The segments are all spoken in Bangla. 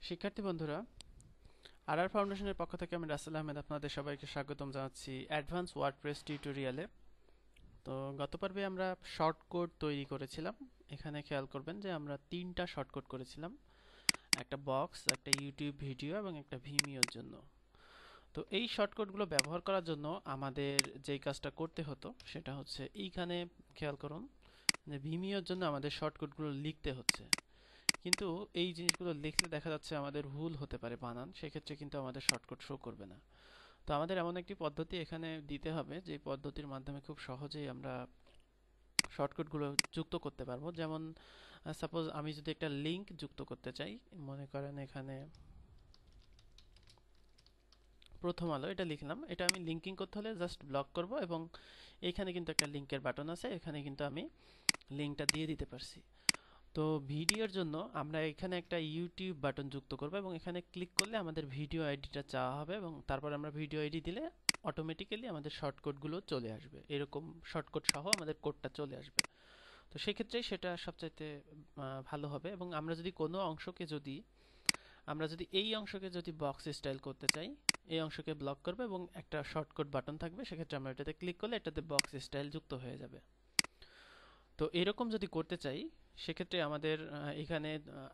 শিক্ষার্থী বন্ধুরা, আরআর ফাউন্ডেশনের পক্ষ থেকে আমি রাসেল আহমেদ আপনাদের সবাইকে স্বাগতম জানাচ্ছি অ্যাডভান্স ওয়ার্ডপ্রেস টিউটোরিয়ালে। তো গত পর্বে আমরা শর্ট কোড তৈরি করেছিলাম। এখানে খেয়াল করবেন যে আমরা তিনটা শর্ট কোড করেছিলাম, একটা বক্স, একটা ইউটিউব ভিডিও এবং একটা ভিমিওর জন্য। তো এই শর্ট কোডগুলো ব্যবহার করার জন্য আমাদের যেই কাজটা করতে হতো সেটা হচ্ছে এইখানে খেয়াল করুন যে ভিমিওর জন্য আমাদের শর্ট কোডগুলো লিখতে হচ্ছে, কিন্তু এই জিনিসগুলো লিখলে দেখা যাচ্ছে আমাদের ভুল হতে পারে বানান, সেক্ষেত্রে কিন্তু আমাদের শর্টকাট শো করবে না। তো আমাদের এমন একটি পদ্ধতি এখানে দিতে হবে যে পদ্ধতির মাধ্যমে খুব সহজেই আমরা শর্টকাটগুলো যুক্ত করতে পারবো। যেমন সাপোজ আমি যদি একটা লিংক যুক্ত করতে চাই, মনে করেন এখানে প্রথম আলো এটা লিখলাম, এটা আমি লিঙ্কিং করতে হলে জাস্ট ব্লক করব এবং এখানে কিন্তু একটা লিঙ্কের বাটন আছে, এখানে কিন্তু আমি লিঙ্কটা দিয়ে দিতে পারছি। তো ভিডিওর জন্য আমরা এখানে একটা ইউটিউব বাটন যুক্ত করব এবং এখানে ক্লিক করলে আমাদের ভিডিও আইডিটা চাওয়া হবে এবং তারপর আমরা ভিডিও আইডি দিলে অটোমেটিক্যালি আমাদের শর্টকাটগুলো চলে আসবে, এরকম শর্টকাট সহ আমাদের কোডটা চলে আসবে। তো সেক্ষেত্রে সেটা সবচাইতে ভালো হবে। এবং আমরা যদি কোনো অংশকে যদি এই অংশকে যদি বক্স স্টাইল করতে চাই, এই অংশকে ব্লক করবে এবং একটা শর্টকাট বাটন থাকবে, সেক্ষেত্রে আমরা এটাতে ক্লিক করলে এটাতে বক্স স্টাইল যুক্ত হয়ে যাবে। তো এরকম যদি করতে চাই সেক্ষেত্রে আমাদের এখানে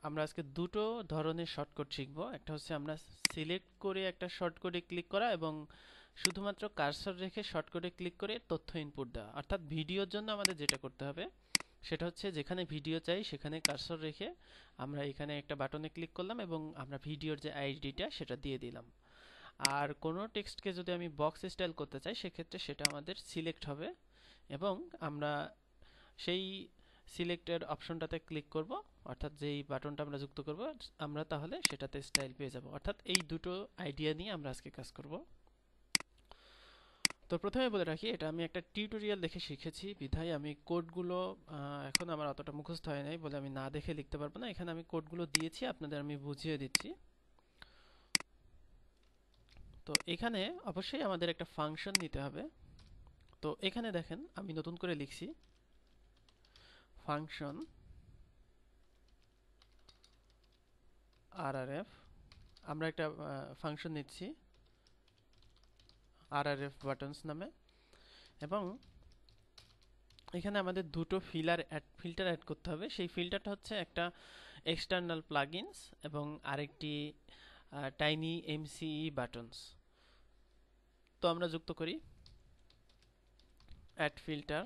আমরা আজকে দুটো ধরনের শর্টকাট শিখব। একটা হচ্ছে আমরা সিলেক্ট করে একটা শর্টকাটে ক্লিক করা এবং শুধুমাত্র কার্সর রেখে শর্টকাটে ক্লিক করে তথ্য ইনপুট দেওয়া। অর্থাৎ ভিডিওর জন্য আমাদের যেটা করতে হবে সেটা হচ্ছে যেখানে ভিডিও চাই সেখানে কার্সর রেখে আমরা এখানে একটা বাটনে ক্লিক করলাম এবং আমরা ভিডিওর যে আইডিটা সেটা দিয়ে দিলাম। আর কোনো টেক্সটকে যদি আমি বক্স স্টাইল করতে চাই সেক্ষেত্রে সেটা আমাদের সিলেক্ট হবে এবং আমরা সেই সিলেক্টেড অপশনটাতে ক্লিক করব, অর্থাৎ যেই বাটনটা আমরা যুক্ত করব আমরা তাহলে সেটাতে স্টাইল পেয়ে যাব। অর্থাৎ এই দুটো আইডিয়া নিয়ে আমরা আজকে কাজ করব। তো প্রথমে বলে রাখি, এটা আমি একটা টিউটোরিয়াল দেখে শিখেছি বিধায় আমি কোডগুলো এখন আমার অতটা মুখস্থ হয় নাই বলে আমি না দেখে লিখতে পারবো না। এখানে আমি কোডগুলো দিয়েছি, আপনাদের আমি বুঝিয়ে দিচ্ছি। তো এখানে অবশ্যই আমাদের একটা ফাংশন নিতে হবে। তো এখানে দেখেন আমি নতুন করে লিখছি ফাংশন আরআরএফ। আমরা একটা ফাংশন নিচ্ছি আরআরএফ বাটনস নামে এবং এখানে আমাদের দুটো ফিল্টার অ্যাড করতে হবে। সেই ফিল্টারটা হচ্ছে একটা এক্সটার্নাল প্লাগইনস এবং আরেকটি টাইনি এমসিই বাটনস। তো আমরা যুক্ত করি অ্যাড ফিল্টার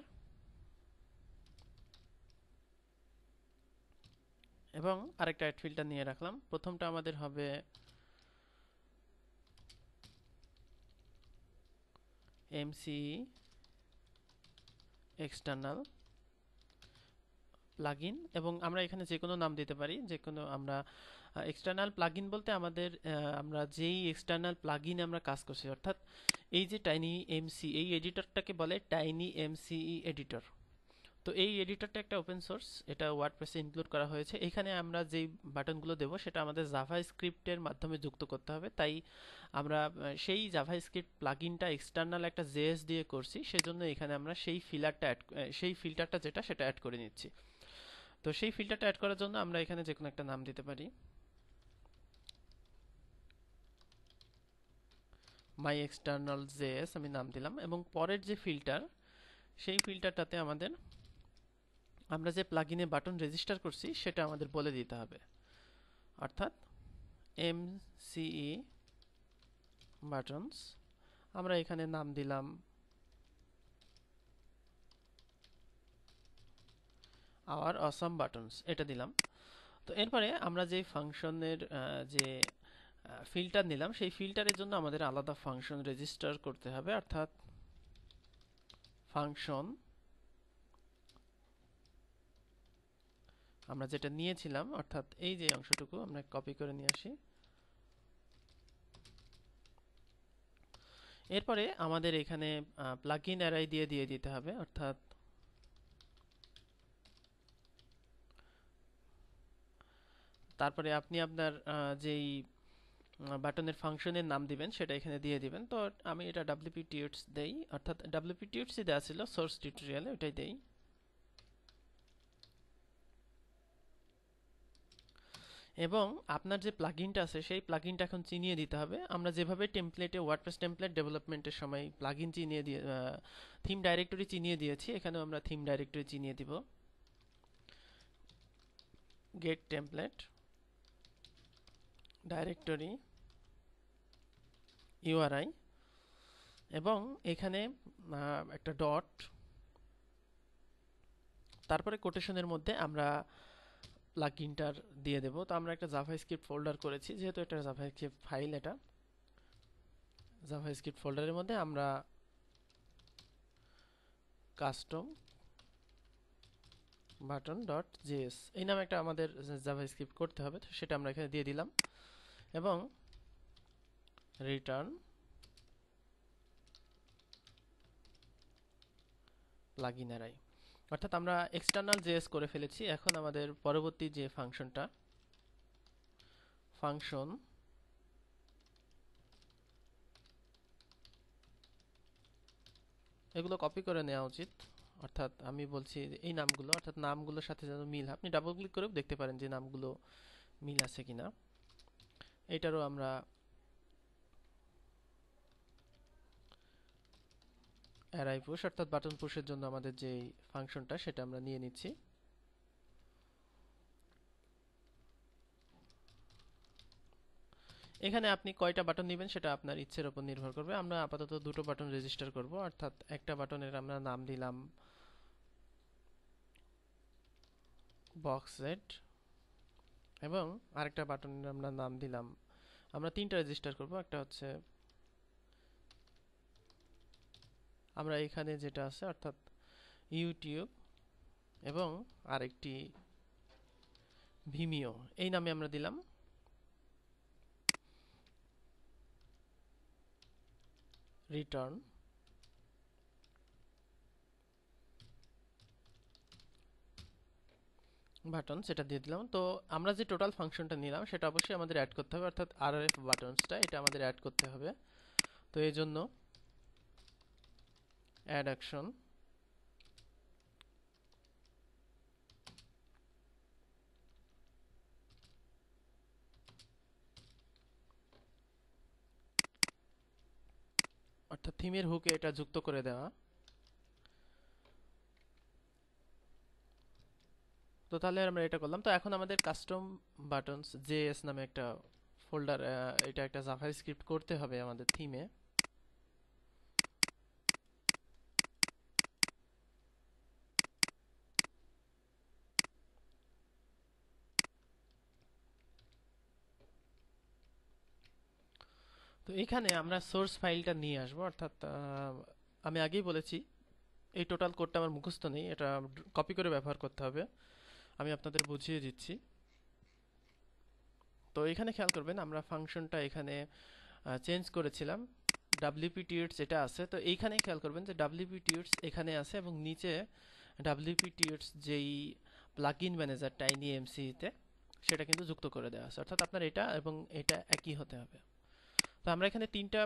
এবং আরেকটা অ্যাড ফিল্টার নিয়ে রাখলাম। প্রথমটা আমাদের হবে এমসিই এক্সটার্নাল প্লাগইন এবং আমরা এখানে যে কোনো নাম দিতে পারি, যে কোনো আমরা এক্সটার্নাল প্লাগইন বলতে আমাদের আমরা যেই এক্সটার্নাল প্লাগইন আমরা কাজ করছি, অর্থাৎ এই যে টাইনি এমসি এই এডিটরটাকে বলে টাইনি এমসিই এডিটর। তো এই এডিটরটা একটা ওপেন সোর্স, এটা ওয়ার্ডপ্রেসে ইনক্লুড করা হয়েছে। এখানে আমরা যেই বাটনগুলো দেবো সেটা আমাদের জাভা স্ক্রিপ্টের মাধ্যমে যুক্ত করতে হবে, তাই আমরা সেই জাভা স্ক্রিপ্ট প্লাগইনটা এক্সটার্নাল একটা জেএস দিয়ে করছি, সেজন্য এখানে আমরা সেই ফিল্টারটা যেটা সেটা অ্যাড করে নিচ্ছি। তো সেই ফিল্টারটা অ্যাড করার জন্য আমরা এখানে যে কোনো একটা নাম দিতে পারি, মাই এক্সটার্নাল জেএস আমি নাম দিলাম এবং পরের যে ফিল্টার সেই ফিল্টারটাতে আমরা যে প্লাগইনে বাটন রেজিস্টার করছি সেটা আমাদের বলে দিতে হবে, অর্থাৎ এমসিই বাটনস। আমরা এখানে নাম দিলাম আওয়ার অসাম বাটনস, এটা দিলাম। তো এরপরে আমরা যে ফাংশনের যে ফিল্টার নিলাম সেই ফিল্টারের জন্য আমাদের আলাদা ফাংশন রেজিস্টার করতে হবে, অর্থাৎ ফাংশন আমরা যেটা নিয়েছিলাম, অর্থাৎ এই যে অংশটুকু আমরা কপি করে নিয়ে আসি। এরপরে আমাদের এখানে প্লাগইন অ্যারে দিয়ে দিতে হবে, অর্থাৎ তারপরে আপনি আপনার যেই বাটনের ফাংশনের নাম দিবেন সেটা এখানে দিয়ে দিবেন। তো আমি এটা wp tuts দেই, অর্থাৎ wp tuts দেওয়া ছিল সোর্স টিউটোরিয়ালে, ওটাই দেই। এবং আপনার যে প্লাগইনটা আছে সেই প্লাগইনটা এখন চিনিয়ে দিতে হবে। আমরা যেভাবে টেমপ্লেটে ওয়ার্ডপ্রেস টেমপ্লেট ডেভেলপমেন্টের সময় প্লাগইন চিনিয়ে দিয়ে থিম ডাইরেক্টরি চিনিয়ে দিয়েছি, এখানেও আমরা থিম ডাইরেক্টরি চিনিয়ে দিব। গেট টেমপ্লেট ডাইরেক্টরি ইউআরআই এবং এখানে একটা ডট, তারপরে কোটেশনের মধ্যে আমরা প্লাগইনটার দিয়ে দেব। তো আমরা একটা জাভাস্ক্রিপ্ট ফোল্ডার করেছি, যেহেতু এটা জাভাস্ক্রিপ্ট ফাইল, এটা জাভাস্ক্রিপ্ট ফোল্ডারের মধ্যে আমরা কাস্টম বাটন ডট জেএস এই নামে একটা আমাদের জাভাস্ক্রিপ্ট করতে হবে, তো সেটা আমরা এখানে দিয়ে দিলাম এবং রিটার্ন প্লাগইন অ্যারাই, অর্থাৎ আমরা এক্সটার্নাল জেএস করে ফেলেছি। এখন আমাদের পরবর্তী যে ফাংশনটা, ফাংশন এগুলো কপি করে নেওয়া উচিত, অর্থাৎ আমি বলছি এই নামগুলো, অর্থাৎ নামগুলোর সাথে যেন মিল হয়। আপনি ডাবল ক্লিক করেও দেখতে পারেন যে নামগুলো মিল আছে কিনা। এটারও আমরা অ্যারাই পুশ, অর্থাৎ বাটন পুশের জন্য আমাদের যে ফাংশনটা সেটা আমরা নিয়ে নিচ্ছি। এখানে আপনি কয়টা বাটন নেবেন সেটা আপনার ইচ্ছের উপর নির্ভর করবে। আমরা আপাতত দুটো বাটন রেজিস্টার করব, অর্থাৎ একটা বাটনের আমরা নাম দিলাম বক্স সেট এবং আরেকটা বাটনের আমরা নাম দিলাম, আমরা তিনটা রেজিস্টার করব। একটা হচ্ছে আমরা এখানে যেটা আছে অর্থাৎ ইউটিউব এবং আরেকটি ভিমিও, এই নামে আমরা দিলাম রিটার্ন বাটন, সেটা দিয়ে দিলাম। তো আমরা যে টোটাল ফাংশনটা নিলাম সেটা অবশ্যই আমাদের অ্যাড করতে হবে, অর্থাৎ আরএফ বাটনসটা এটা আমাদের অ্যাড করতে হবে। তো এই জন্য অ্যাড অ্যাকশন অর্থাৎ থিমের হুকে এটা যুক্ত করে দেওয়া। তো তাহলে আমরা এটা করলাম। তো এখন আমাদের কাস্টম বাটনস জেএস নামে একটা ফোল্ডার, এটা একটা জাভাস্ক্রিপ্ট করতে হবে আমাদের থিমে। তো এখানে আমরা সোর্স ফাইলটা নিয়ে আসবো, অর্থাৎ আমি আগেই বলেছি এই টোটাল কোডটা আমার মুখস্থ নেই, এটা কপি করে ব্যবহার করতে হবে। আমি আপনাদের বুঝিয়ে দিচ্ছি। তো এখানে খেয়াল করবেন আমরা ফাংশনটা এখানে চেঞ্জ করেছিলাম, wp_tux এটা আছে। তো এইখানে খেয়াল করবেন যে wp_tux এখানে আছে এবং নিচে wp_tux যেই প্লাগইন ম্যানেজার TinyMC তে সেটা কিন্তু যুক্ত করে দেওয়া আছে, অর্থাৎ আপনার এটা এবং এটা একই হতে হবে। তো আমরা এখানে তিনটা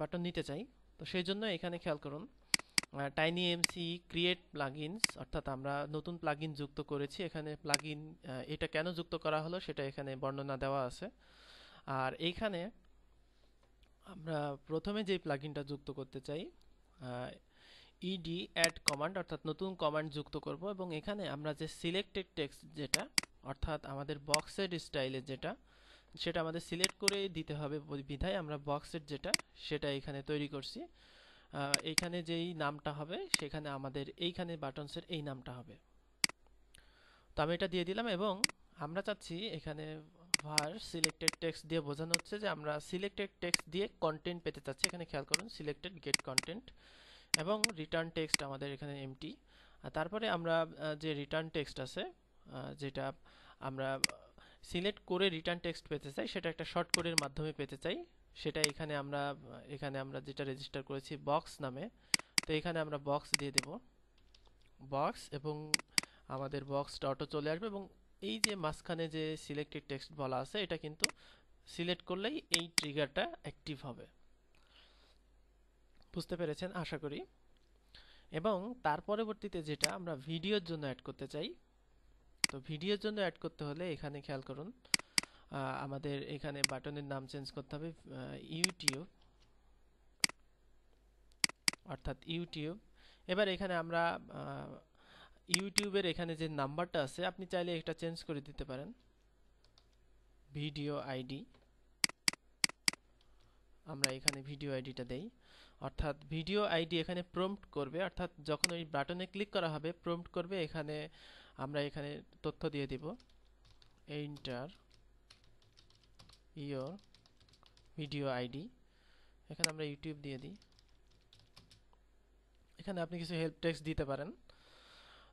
বাটন নিতে চাই, তো সেই জন্য এখানে খেয়াল করুন TinyMC ক্রিয়েট প্লাগইনস, অর্থাৎ আমরা নতুন প্লাগইন যুক্ত করেছি। এখানে প্লাগইন এটা কেন যুক্ত করা হলো সেটা এখানে বর্ণনা দেওয়া আছে। আর এইখানে আমরা প্রথমে যে প্লাগইনটা যুক্ত করতে চাই ed add কমান্ড, অর্থাৎ নতুন কমান্ড যুক্ত করব এবং এখানে আমরা যে সিলেক্টেড টেক্সট যেটা অর্থাৎ আমাদের বক্সের স্টাইলে যেটা সেটা আমাদের সিলেক্ট করে দিতে হবে বিধায় আমরা বক্সের যেটা সেটা এখানে তৈরি করছি। এইখানে যেই নামটা হবে সেখানে আমাদের এইখানে বাটনসের এই নামটা হবে। তো আমি এটা দিয়ে দিলাম এবং আমরা চাচ্ছি এখানে var সিলেক্টেড টেক্সট দিয়ে বোঝানো হচ্ছে যে আমরা সিলেক্টেড টেক্সট দিয়ে কন্টেন্ট পেতে চাচ্ছি। এখানে খেয়াল করুন সিলেক্টেড গেট কন্টেন্ট এবং রিটার্ন টেক্সট আমাদের এখানে এমটি। আর তারপরে আমরা যে রিটার্ন টেক্সট আছে যেটা আমরা সিলেক্ট করে রিটার্ন টেক্সট পেতে চাই সেটা একটা শর্ট কোডের মাধ্যমে পেতে চাই, সেটা এখানে আমরা যেটা রেজিস্টার করেছি বক্স নামে। তো এখানে আমরা বক্স দিয়ে দেব বক্স এবং আমাদের বক্সটা অটো চলে আসবে এবং এই যে মাঝখানে যে সিলেক্টেড টেক্সট বলা আছে এটা কিন্তু সিলেক্ট করলেই এই ট্রিগারটা অ্যাক্টিভ হবে। বুঝতে পেরেছেন আশা করি। এবং তার পরবর্তীতে যেটা আমরা ভিডিওর জন্য অ্যাড করতে চাই, তো তো ভিডিওর জন্য অ্যাড করতে হলে এখানে খেয়াল করুন, আমাদের এখানে বাটনের নাম চেঞ্জ করতে হবে ইউটিউব, অর্থাৎ ইউটিউব। এবার এখানে আমরা ইউটিউবের এখানে যে নাম্বারটা আছে আপনি চাইলে এটা চেঞ্জ করে দিতে পারেন, ভিডিও আইডি। আমরা এখানে ভিডিও আইডিটা দেই, অর্থাৎ ভিডিও আইডি এখানে প্রম্পট করবে, অর্থাৎ যখন ওই বাটনে ক্লিক করা হবে প্রম্পট করবে। এখানে আমরা এখানে তথ্য দিয়ে দিব, এন্টার ইয়োর ভিডিও আইডি। এখানে আমরা ইউটিউব দিয়ে দিই। এখানে আপনি কিছু হেল্প টেক্সট দিতে পারেন।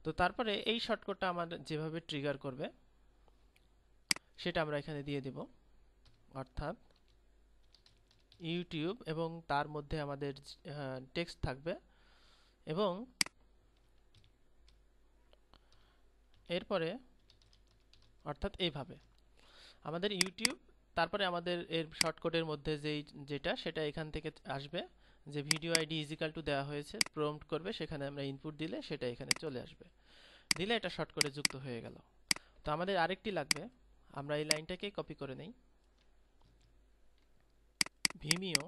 তো তারপরে এই শর্টকাটটা আমাদের যেভাবে ট্রিগার করবে সেটা আমরা এখানে দিয়ে দিব, অর্থাৎ ইউটিউব, এবং তার মধ্যে আমাদের টেক্সট থাকবে, এবং এরপরে অর্থাৎ এইভাবে আমাদের ইউটিউব, তারপরে আমাদের এর শর্টকাটের মধ্যে যেটা সেটা এখান থেকে আসবে, যে ভিডিও আইডি ইজিক্যাল টু দেওয়া হয়েছে, প্রম্পট করবে, সেখানে আমরা ইনপুট দিলে সেটা এখানে চলে আসবে, দিলে এটা শর্টকাটে যুক্ত হয়ে গেল। তো আমাদের আরেকটি লাগবে, আমরা এই লাইনটাকে কপি করে নেই, ভিমিও,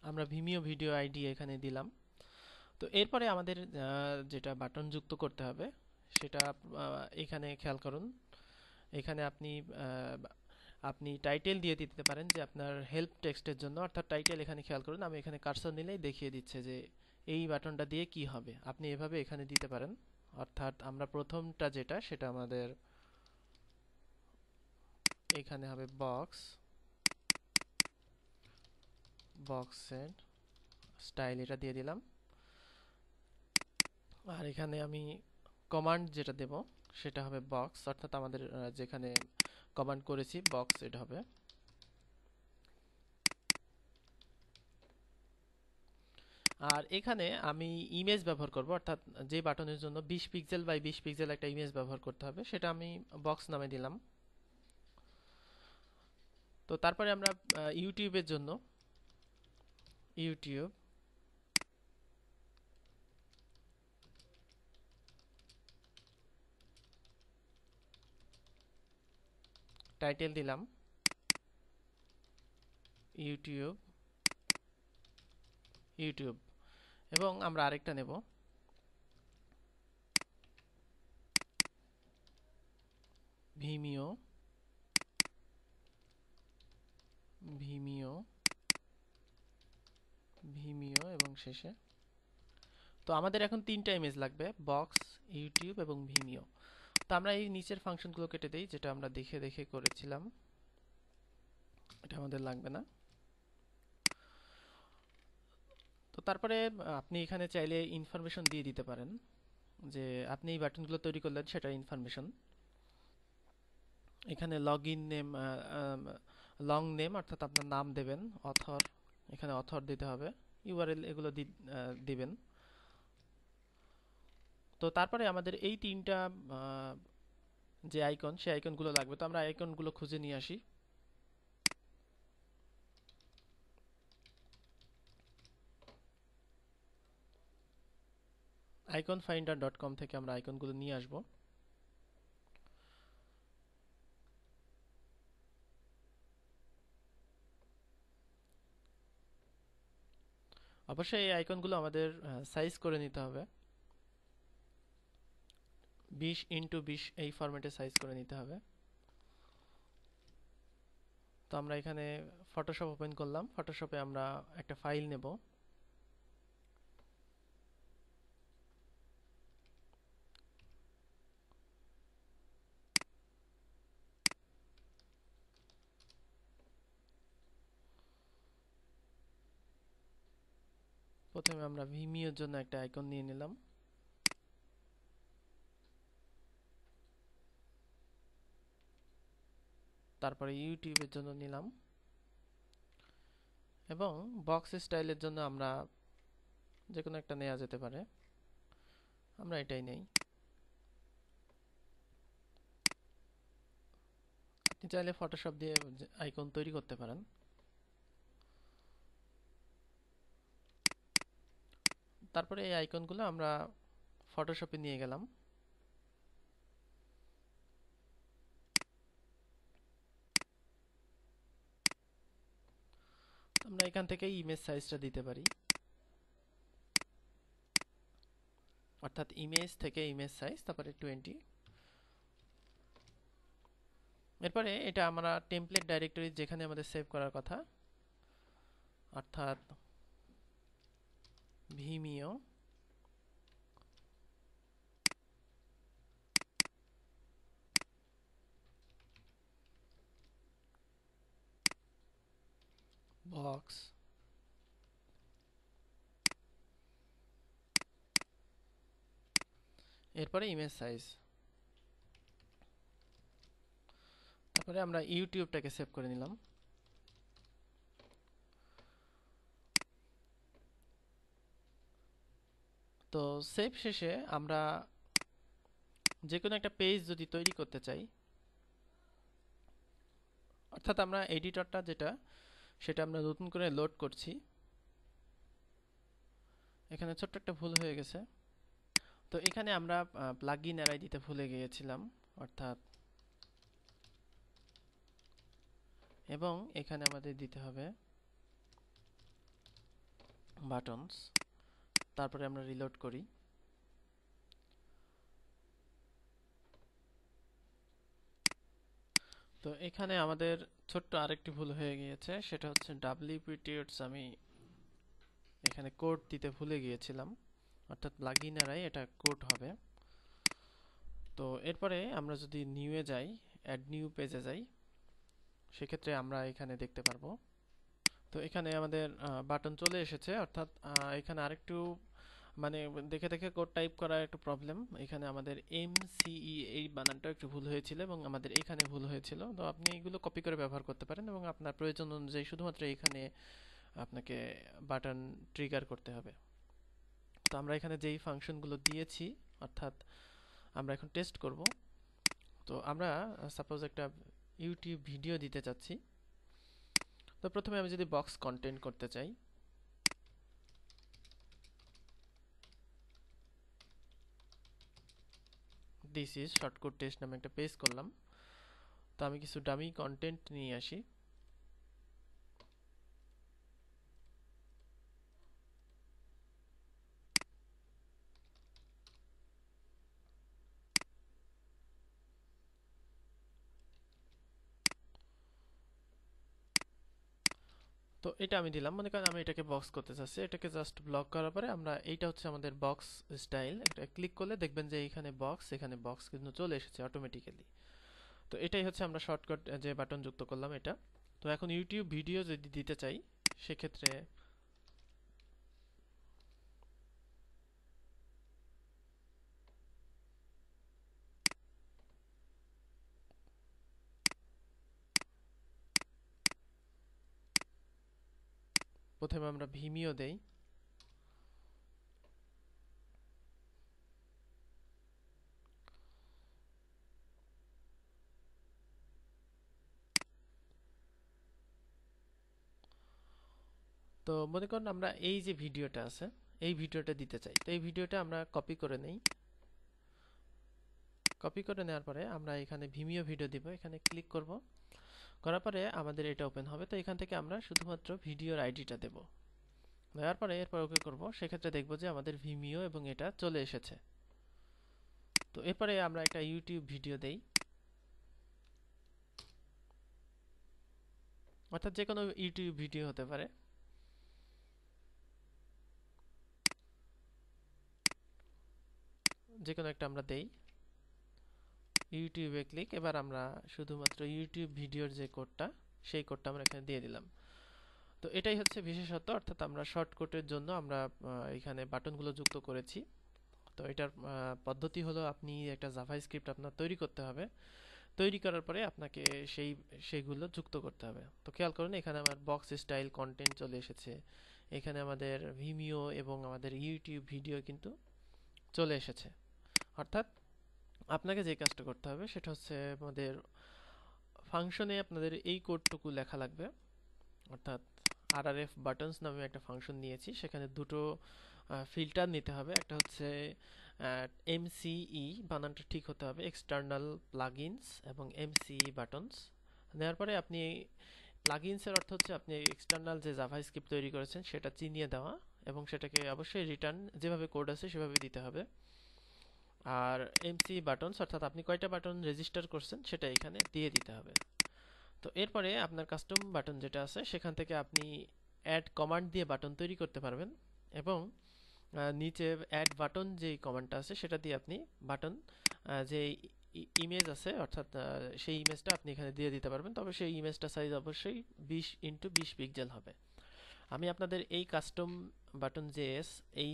আমরা ভিমিও ভিডিও আইডি এখানে দিলাম। তো এরপরে আমাদের যেটা বাটন যুক্ত করতে হবে সেটা এখানে খেয়াল করুন, এখানে আপনি টাইটেল দিয়ে দিতে পারেন, যে আপনার হেল্প টেক্সটের জন্য, অর্থাৎ টাইটেল এখানে খেয়াল করুন, আমি এখানে কার্সর নিলেই দেখিয়ে দিচ্ছে যে এই বাটনটা দিয়ে কি হবে। আপনি এভাবে এখানে দিতে পারেন, অর্থাৎ আমরা প্রথমটা যেটা সেটা আমাদের এখানে হবে বক্সের স্টাইল, এটা দিয়ে দিলাম। আর এখানে আমি কমান্ড যেটা দেব সেটা হবে বক্স, অর্থাৎ আমাদের যেখানে কমান্ড করেছি বক্স, এটা হবে। আর এখানে আমি ইমেজ ব্যবহার করব, অর্থাৎ যে বাটনের জন্য 20 পিক্সেল বাই 20 পিক্সেল একটা ইমেজ ব্যবহার করতে হবে, সেটা আমি বক্স নামে দিলাম। তো তারপরে আমরা ইউটিউবের জন্য ইউটিউব, টাইটেল দিলাম ইউটিউব, ইউটিউব, এবং আমরা আরেকটা নেব, ভিমিও, ভিমিও, ভিমিও, এবং শেষে। তো আমাদের এখন তিনটা ইমেজ লাগবে, বক্স, ইউটিউব এবং ভিমিও। তো আমরা এই নিচের ফাংশনগুলো কেটে দেই, যেটা আমরা দেখে দেখে করেছিলাম, এটা আমাদের লাগবে না। তো তারপরে আপনি এখানে চাইলে ইনফরমেশন দিয়ে দিতে পারেন, যে আপনি এই বাটনগুলো তৈরি করলেন সেটা ইনফরমেশন। এখানে লগইন নেম, লং নেম, অর্থাৎ আপনার নাম দেবেন, অথর, এখানে অথর দিতে হবে, ইউআরএল এগুলো দিবেন। তো তারপরে আমাদের এই তিনটা যে আইকন, সেই আইকনগুলো লাগবে। তো আমরা আইকনগুলো খুঁজে নিয়ে আসি। iconfinder.com থেকে আমরা আইকনগুলো নিয়ে আসব। অবশ্যই এই আইকনগুলো আমাদের সাইজ করে নিতে হবে, 20x20 এই ফরম্যাটে সাইজ করে নিতে হবে। তো আমরা এখানে ফটোশপ ওপেন করলাম, ফটোশপে আমরা একটা ফাইল নেব, প্রথমে আমরা ভিমিওর জন্য একটা আইকন নিয়ে নিলাম, তারপরে ইউটিউবের জন্য নিলাম, এবং বক্স স্টাইলের জন্য আমরা যে কোনো একটা নেওয়া যেতে পারে, আমরা এটাই নেই। আপনি চাইলে ফটোশপ দিয়ে আইকন তৈরি করতে পারেন। তারপরে এই আইকনগুলো আমরা ফটোশপে নিয়ে গেলাম। আমরা এখান থেকে ইমেজ সাইজটা দিতে পারি, অর্থাৎ ইমেজ থেকে ইমেজ সাইজ, তারপরে 20। এরপরে এটা আমরা টেমপ্লেট ডাইরেক্টরি যেখানে আমাদের সেভ করার কথা, অর্থাৎ ভিমিও, বক্স, এরপরে ইমেজ সাইজ, তারপরে আমরা ইউটিউবটাকে সেভ করে নিলাম। তো সেভ শেষে আমরা যে কোনো একটা পেজ যদি তৈরি করতে চাই, অর্থাৎ আমরা এডিটরটা সেটা আমরা নতুন করে লোড করছি। এখানে ছোট্ট একটা ভুল হয়ে গেছে। তো এখানে আমরা প্লাগইন অ্যারাই দিতে ভুলে গিয়েছিলাম, অর্থাৎ এবং এখানে আমাদের দিতে হবে বাটনস। তারপরে আমরা রিলোড করি। তো এখানে আমাদের ছোট্ট আরেকটি ভুল হয়ে গিয়েছে, সেটা হচ্ছে WPTX আমি এখানে কোড দিতে ভুলে গিয়েছিলাম, অর্থাৎ প্লাগইন অ্যারাই এটা কোড হবে। তো এরপরে আমরা যদি নিউয়ে যাই, অ্যাড নিউ পেজে যাই, সেক্ষেত্রে আমরা এখানে দেখতে পারবো। তো এখানে আমাদের বাটন চলে এসেছে, অর্থাৎ এখানে আরেকটু মানে দেখে দেখে কোড টাইপ করা একটু প্রবলেম। এখানে আমাদের MCE এই বানানটা একটু ভুল হয়েছিল এবং আমাদের এখানে ভুল হয়েছিল। তো আপনি এগুলো কপি করে ব্যবহার করতে পারেন এবং আপনার প্রয়োজন অনুযায়ী শুধুমাত্র এখানে আপনাকে বাটন ট্রিগার করতে হবে। তো আমরা এখানে যেই ফাংশনগুলো দিয়েছি, অর্থাৎ আমরা এখন টেস্ট করব। তো আমরা সাপোজ একটা ইউটিউব ভিডিও দিতে চাচ্ছি। তো প্রথমে আমি যদি বক্স কন্টেন্ট করতে চাই, দিস ইজ শর্টকাট টেস্ট নামে একটা পেজ করলাম। তো আমি কিছু ডামি কন্টেন্ট নিয়ে আসি। তো এটা আমি দিলাম, মনে করেন আমি এটাকে বক্স করতে চাচ্ছি। এটাকে জাস্ট ব্লক করার পরে আমরা, এইটা হচ্ছে আমাদের বক্স স্টাইল, এটা ক্লিক করলে দেখবেন যে এখানে বক্স কিন্তু চলে এসেছে অটোমেটিক্যালি। তো এটাই হচ্ছে আমরা শর্টকাট যে বাটন যুক্ত করলাম এটা। তো এখন ইউটিউব ভিডিও যদি দিতে চাই, সেক্ষেত্রে প্রথমে আমরা ভিমিও দেই। তো মনে করেন আমরা এই যে ভিডিওটা আছে, এই ভিডিওটা দিতে চাই। তো এই ভিডিওটা আমরা কপি করে নেই। কপি করে নেওয়ার পরে আমরা এখানে ভিমিও ভিডিও দিব, এখানে ক্লিক করব। করার পরে আমাদের এটা ওপেন হবে। তো এখান থেকে আমরা শুধুমাত্র ভিডিওর আইডিটা দেব। দেওয়ার পরে এরপর ওকে করব, সেক্ষেত্রে দেখব যে আমাদের ভিমিও এবং এটা চলে এসেছে। তো এরপরে আমরা একটা ইউটিউব ভিডিও দেই, অর্থাৎ যে কোনো ইউটিউব ভিডিও হতে পারে। যে কোনো একটা আমরা দেই, ইউটিউবে ক্লিক। এবার আমরা শুধুমাত্র ইউটিউব ভিডিওর যে কোডটা, সেই কোডটা আমরা এখানে দিয়ে দিলাম। তো এটাই হচ্ছে বিশেষত্ব, অর্থাৎ আমরা শর্টকাটের জন্য আমরা এখানে বাটনগুলো যুক্ত করেছি। তো এটার পদ্ধতি হলো, আপনি একটা জাভাস্ক্রিপ্ট আপনার তৈরি করতে হবে। তৈরি করার পরে আপনাকে সেইগুলো যুক্ত করতে হবে। তো খেয়াল করুন, এখানে আমার বক্স স্টাইল কন্টেন্ট চলে এসেছে, এখানে আমাদের ভিমিও এবং আমাদের ইউটিউব ভিডিও কিন্তু চলে এসেছে। অর্থাৎ আপনাকে যে কাজটা করতে হবে সেটা হচ্ছে, আমাদের ফাংশনে আপনাদের এই কোডটুকু লেখা লাগবে। অর্থাৎ RRF বাটনস নামে একটা ফাংশন নিয়েছি, সেখানে দুটো ফিল্টার নিতে হবে। একটা হচ্ছে এমসিই, বানানটা ঠিক হতে হবে, এক্সটার্নাল প্লাগইনস এবং এমসিই বাটনস। নেওয়ার পরে আপনি প্লাগইনসের অর্থ হচ্ছে আপনি এক্সটার্নাল যে জাভা স্ক্রিপ্ট তৈরি করেছেন সেটা চিনিয়ে দেওয়া এবং সেটাকে অবশ্যই রিটার্ন যেভাবে কোড আছে সেভাবে দিতে হবে। আর এমসি বাটনস অর্থাৎ আপনি কয়টা বাটন রেজিস্টার করছেন সেটা এখানে দিয়ে দিতে হবে। তো এরপরে আপনার কাস্টম বাটন যেটা আছে সেখান থেকে আপনি অ্যাড কমান্ড দিয়ে বাটন তৈরি করতে পারবেন এবং নিচে অ্যাড বাটন যে কমান্ডটা আছে সেটা দিয়ে আপনি বাটন যে ইমেজ আছে অর্থাৎ সেই ইমেজটা আপনি এখানে দিয়ে দিতে পারবেন। তবে সেই ইমেজটা সাইজ অবশ্যই 20x20 পিক্সেল হবে। আমি আপনাদের এই কাস্টম বাটন জেএস এই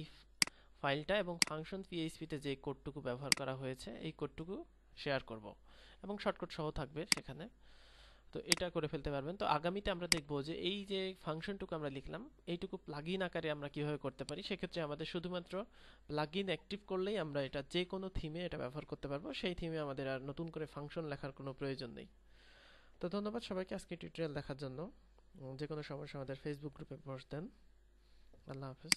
ফাইলটা এবং ফাংশন পিএইচপিতে যে কোডটুকু ব্যবহার করা হয়েছে এই কোডটুকু শেয়ার করব এবং শর্টকাট সহ থাকবে সেখানে। তো এটা করে ফেলতে পারবেন। তো আগামীতে আমরা দেখব যে এই যে ফাংশনটুকু আমরা লিখলাম এইটুকু প্লাগইন আকারে আমরা কিভাবে করতে পারি। সেক্ষেত্রে আমাদের শুধুমাত্র প্লাগইন অ্যাক্টিভ করলেই আমরা এটা যে কোনো থিমে এটা ব্যবহার করতে পারবো। সেই থিমে আমাদের আর নতুন করে ফাংশন লেখার কোনো প্রয়োজন নেই। তো ধন্যবাদ সবাইকে আজকে টিউটোরিয়াল দেখার জন্য। যে কোনো সমস্যা আমাদের ফেসবুক গ্রুপে পোস্ট দেন। আল্লাহ হাফেজ।